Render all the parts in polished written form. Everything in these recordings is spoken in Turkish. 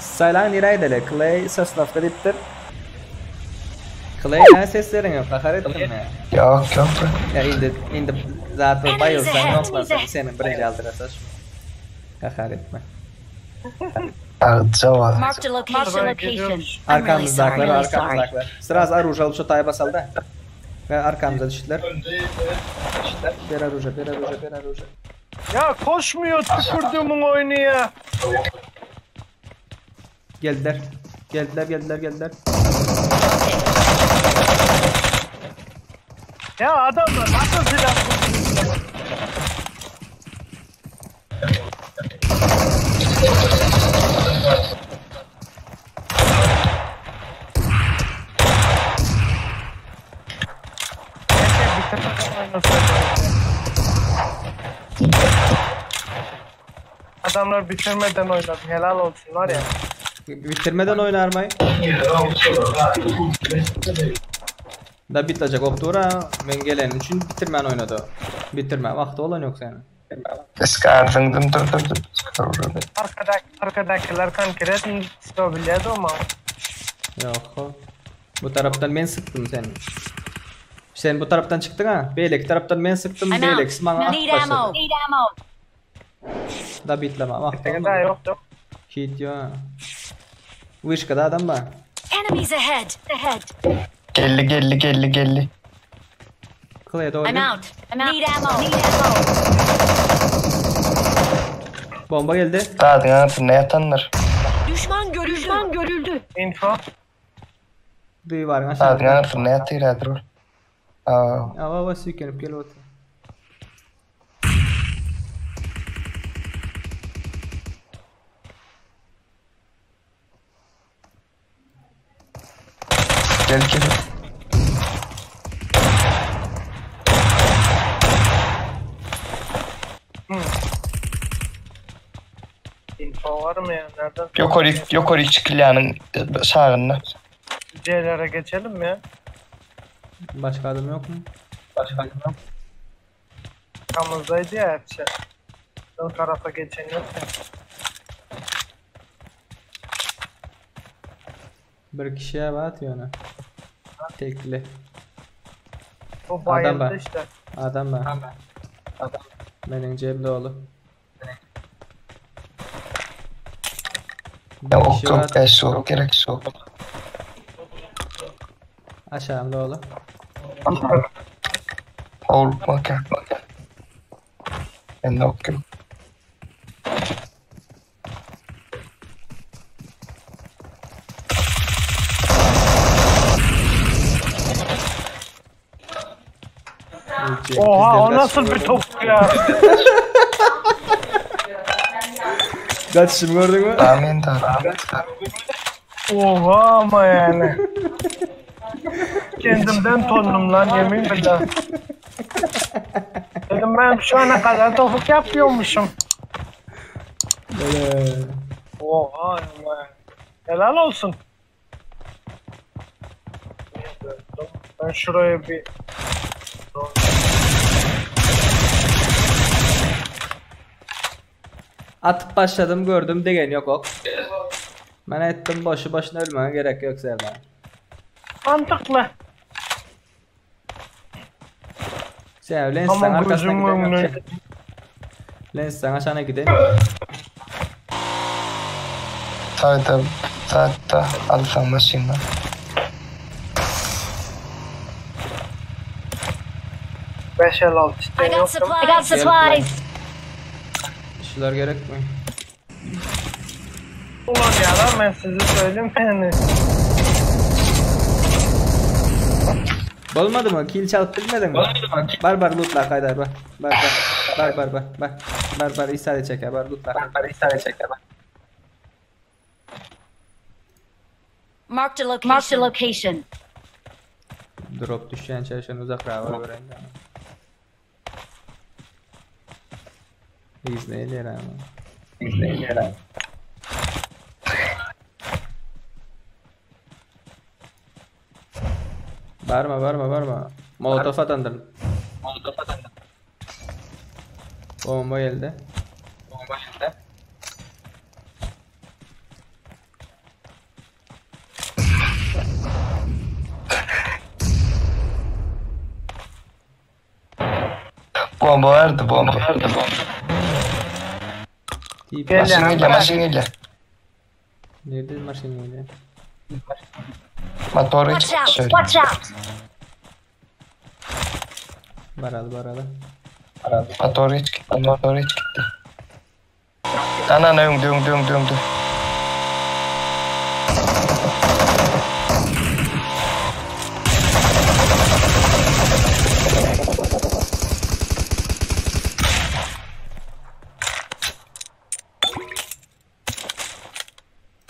Saylan niraydalar. Clay soslavka diptir. Clay ne seslerin yok. Kahar ettin mi? Yok. Ya indi zaten bayılsan yoklasan senin birinci aldırasın. Kahar etme. Cevap. Marked a location. Arkamızdakiler. Sırası aruj alıp şu taya basaldı. Ve arkamıza düştüler. Bir aruja. Ya koşmuyor tükürdüğümün oyunu ya. Geldiler. Ya adamlar nasıl silah kullanıyor? Adamlar bitirmeden oynadı. Helal olsun var ya. Bitirmeden oynar mı? Da bitecek oktura men gelen için bitirmen oynadı. Bitirme vakti olan yok senin. Skardın dur. Arkadakiler konkret stabiliyet ama. Yok. Bu taraftan ben sıktım seni. Sen bu taraftan çıktın ha. Beylek taraftan ben sıktım. Beylek bana at başladı. Da bitleme vakti Daha yoktu. Hit ya. Vışkada adam var. Enemies ahead. Gelli. Kılaya doğru. I'm out. Need ammo. Bomba geldi. Daha ya ne yatanlar? Düşman görüldü. Info. Duyu var Daha aşağı. ya ne yatıyor? Ava sükenip gel otur. Gel. Info var mı ya? Nereden? Yukarı çıkılyanın sağında. C'lere geçelim mi ya? Başka adam yok mu? Kamızdaydı ya hepsi. O tarafa geçen yok ya. Bir kişiye atıyor ona. Tekli. O Adam bayıldı var. işte. Adam var. Benim cebimde oğlu. Yok soğuk gerek soğuk. Aşağımda oğlu. Ol bakın. Ben yokum. Oha o nasıl bir top ya? Kaçışımı gördün mü? Amin. Oha ama yani. Kendimden tonum lan yemin billah. Dedim ben şu ana kadar topuk yapıyormuşum. Oha ama. Helal olsun. Ben şuraya bir... Atıp başladım gördüm degen yok ok. Ben ettim boşu boşuna ölmene gerek yok Serdar. Mantıklı. Sen lensten Ama arkasına gözümün gidelim. önüne... Lensten aşağına gidelim. Sağda alsam maşinler. Beş el altı I got supplies. Şular gerek mi? Ulan ya lan ben size söyleyeyim yani. Olmadı mı? Kill çalıp bilmedin mi? Barbar lootlar Haydar bak. Barbar isale çeker. Barbar lootlar. Marked a location. Drop düşen çalışan uzak rava öğrendi ama. İzleyelim ama. Bağırma. Molotof atandın. Bomba geldi. Bomba vardı bomba. Tip Gel Maşin ya. geliyor maşin geliyor. nerede maşin geliyor? Motoru Watch çıktı out! şöyle. Watch out! Baralı. Motoru hiç gitti. Motoru hiç gitti. Ana dön.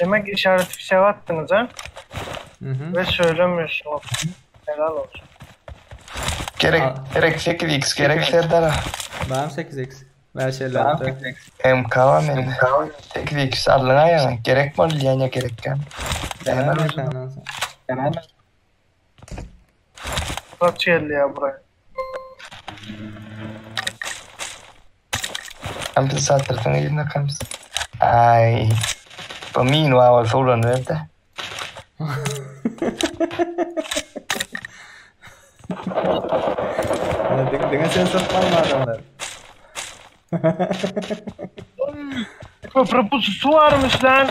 Demek işaret fişeği attınız ha? Hı hı. Ve söylemiyorsunuz. Helal olsun. Gerek Aa. 8x gerek Serdar'a. Benim 8x. Ver şeyler attı. MK var benim. 8x alına ya. Gerek mi olacağına gerek ya. Hemen Hemen kanalsın. Kaç geldi ya buraya? Kampus satırtın eline kampus. Ay. Pamin wow fulan vet. Dengan sensor palma adamlar. Köprü pususu varmış lan.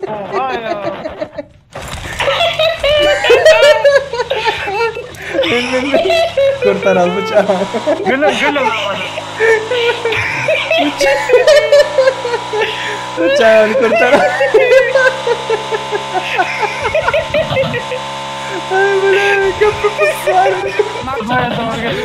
Oha ya. Kurtar al bıçağı. Gülün. Bıçağı kurtar. Ay bu ne? Köprü pusu var. Buraya doğru gel.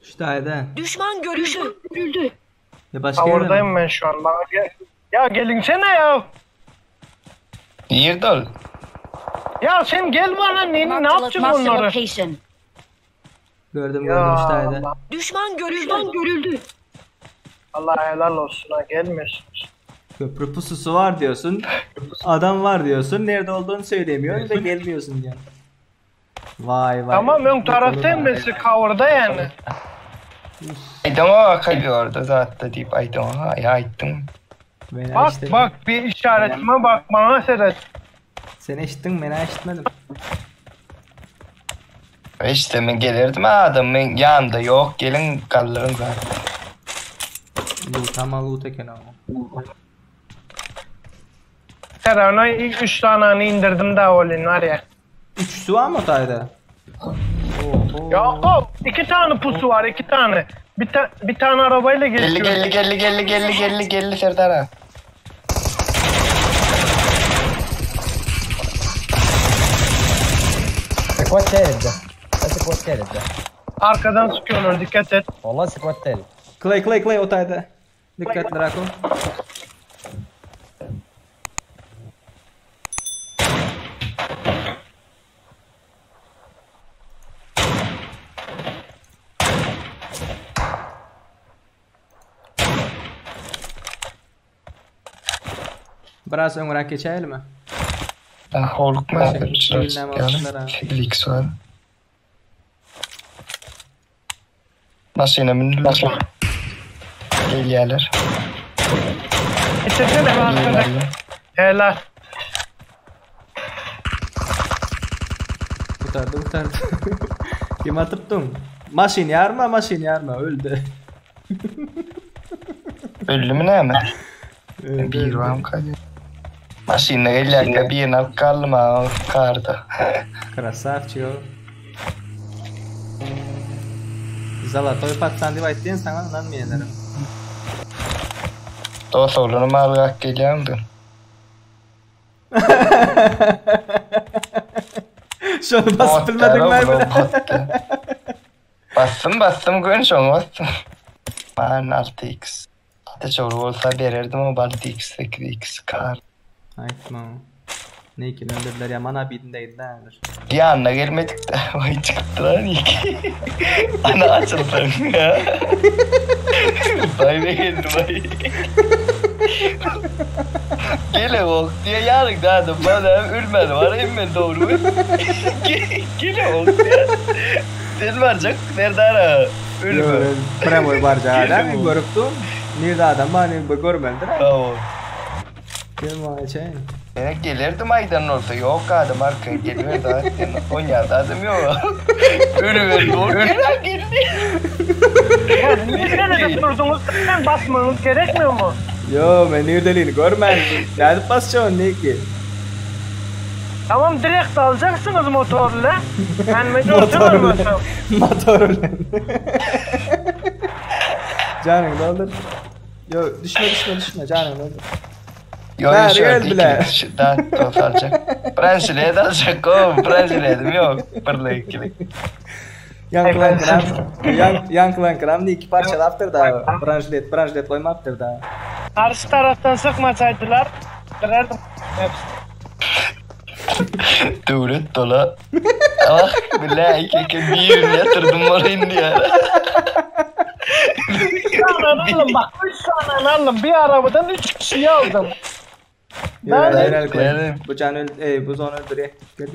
İşte hayda. Düşman görüldü. Ya başka yerde mi? Tavırdayım ben şu an. Bana gel. Ya gelinsene ya. Nerede ol? Ya sen gel bana ne yapacaksın Marked a onları? location. Gördüm Ya işte hayda. Allah. Düşman görüldü. Allah helal olsun ha gelmiyorsunuz. Köprü pususu var diyorsun. Adam var diyorsun. Nerede olduğunu söylemiyorsun ve gelmiyorsun yani. Vay. Tamam ön taraftayım ben size cover'da yani. Aydın'a kayıyordu zaten deyip Aydın'a aydım. Beni Bak işte, bak bir işaretime bak bana seyret. Sen eşittin beni eşitmedim. İşte ben gelirdim adamın yanında yok gelin kaldırın ben. Loot ama loot eken ama. Serhan'a ilk 3 taneni indirdim de olin var ya. Üçüsü var mı otayda? Oho. Ya o 2 tane pusu var 2 tane. Bir tane arabayla geçiyor. Gelli Serdar'a. سكوات ثالث ده سكوات ثالث ده Arkadan sıkıyorlar dikkat et. والله سكوات ثالث Clay otayda. Dikkatli Rako. Biraz öngören geçelim mi? Hulk mu yapmışlar? Bilmem aslında. 8x var. Nasıl ineminirler? Geliyorlar. İçesene be arkada. Helal. Kurtardı. Kim atıptım? Maşin yarma öldü. Öldü mü ne mi? Bir var mı kalıyor? Maşinle geliyorlar bir nak kalma karda. Красавчик. Золотой пацан деп айтты sana inanmayalım. Dost oğlunu malgak geliyordu. Şunu basıp bilmedin mi? Bastım gün şunu bastım. Ben 6x. Hatta çoğu olsa verirdim ama 6x 8x kar. Aytma. Ne ki öldürdüler yaman abidindeydi de. Yanına gelmedik de vay çıktılar iyi ki. Ana açıldım ya. Vay be geldi vay. Gele ok diye yarık da bana ürmedi varayım ben doğru mu? Gele ok diye. Sen varacak nerede ara? Ürme. Premoy barca adam görüptüm. Nerede adam bana görmediler. Tamam. Gelme şey. Ben gelirdim aydan orta yok adam arkaya geliyor da Konya'da adam yok. Ürüver doğru geldi. Yani niye nerede durdunuz? Sen basmanız gerekmiyor mu? Yo ben neredeliğini görmedim. Nerede basacağım ne ki? Tamam direkt alacaksınız motorla. Ben Motorla. motorla. Motorla. Canım doldur. Yo düşme canım doldur. Yok Ha, şöyle real bile. daha alacak. Brasilya'ya da alacak o. Brasilya'da yok. Birle ikili. Yankılan kram iki parçalaftır da. Branşlet koymaptır da. Karşı taraftan sıkmasaydılar. Kırardım. Hepsi. Doğru dola. Ama billahi ki bir yatırdım oraya diye. Aldım bak 3 tane aldım. Bir arabadan 3 kişiyi aldım. Ben- Bu can bu zon öldürüyor. Gel.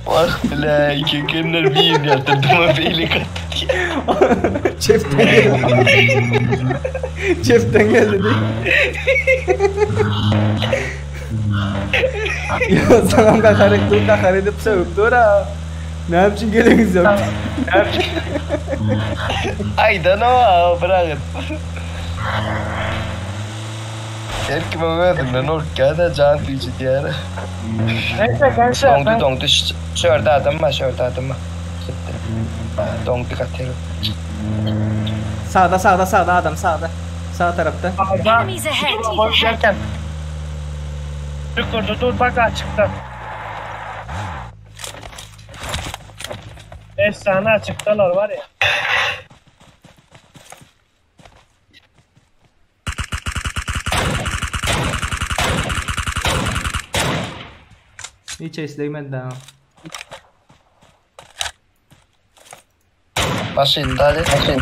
Bak billahi ki kendiler bir yatırdım o beylik attı. Çeften geldi değil. Ya tamam kakar edip sevip dur ha. Ne yapacaksın geliniz yok. Aydan o bırakın. Belki ben verdim ben orkada can tüyücü diye. Neyse gençler. Dondu şurada adam var. Dondu katero. Sağda adam sağda. Sağ tarafta. Enemies ahead. Boş yerken. Dur bak açıkta. Efsane açıktalar var ya. Hiç eslemedi daha. Başlayın hadi. Başlayın.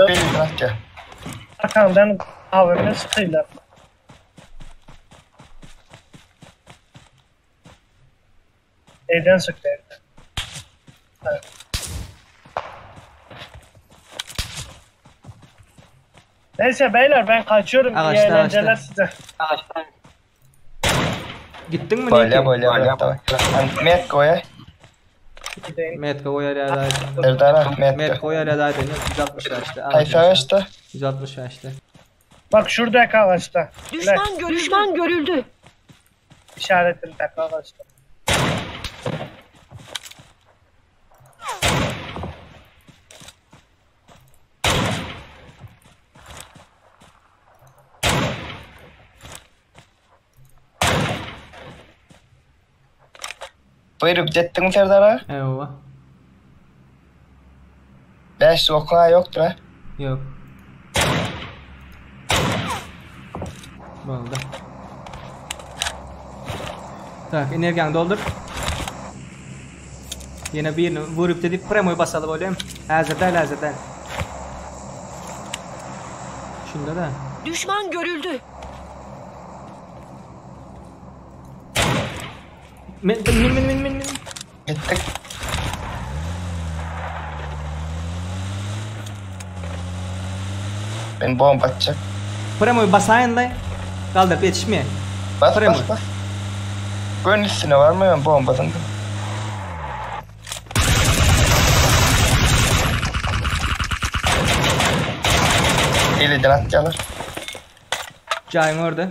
Beni bırak ya. Arkamdan AVM sıkıyla. Evden sıktı evden. Evet. Neyse beyler ben kaçıyorum. İyi Ağaçta, eğlenceler ağaçta. size. Gittin mi Böyle Niki? böyle. Met koya. Gideyim. Metko koyar ya da. Erdara Met met. koyar ya da deniyor. 160 yaşta. Ayfa yaşta. 160 yaşta. Bak şuradaki ağaçta. Düşman görüldü. İşaretindeki ağaçta. Buyurup jettin Serdara. Eyvallah. 5 okuna yoktur ha. Yok. Oldu. Tak energiyanı doldur. Yine birini vurup dedik premoyu basalım oğlum. Hazırdan. Şunda da. Düşman görüldü. Min. Gittik. Ben bomba atacak. Premoyu basayın da. Kaldırıp yetişmeye. Bas Premo. bas. Gönül üstüne var mı ben bombadan da. Eliden atacaklar. Cahim orada.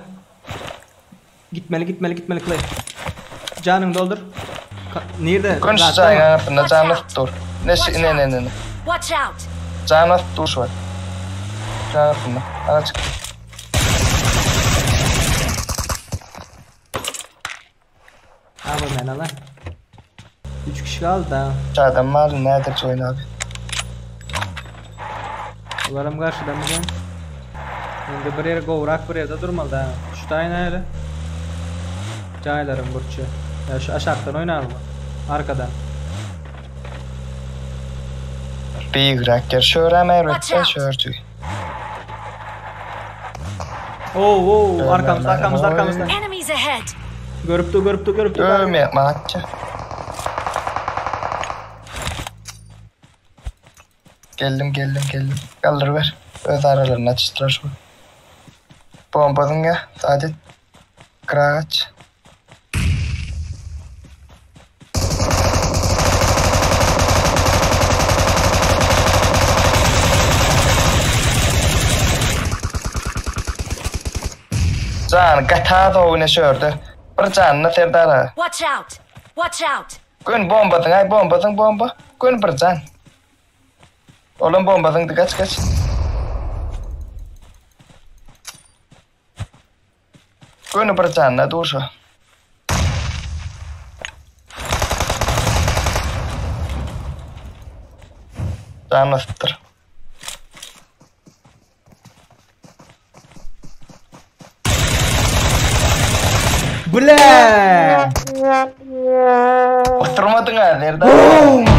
Gitmeli Clay. Canını doldur. Nerede? Gönül Rahat sıcağın durma. altında canı dur. Ne. Watch out. Canı dur şu an. Canı altında. Ana çık. Abi ben ala. 3 kişi kaldı da. Çağdan malum nedir oyun abi. Ularım karşıdan bugün. Şimdi bir yere kovrak bir yerde durmalı da. Şu tane öyle. Caylarım burçu. Ya şu aşağıdan oynayalım. Arkadan. Bigrak şöre Watch out. şörtü. Oo arkamızda. Enemies ahead. Görüptü. Ölme maçça. Geldim. Kaldır ver. Öz aralarına atıştırar şu. Bombadın ya. Hadi. Kıraç. Can katada oynashıyordu. Bir canını terdara. Watch out. Gün bombadın. Gün bir can. Oğlum bombadın kaç. Gün bir canına dur şu. Canını sıktır. Bule! Oturmadın ha nerede?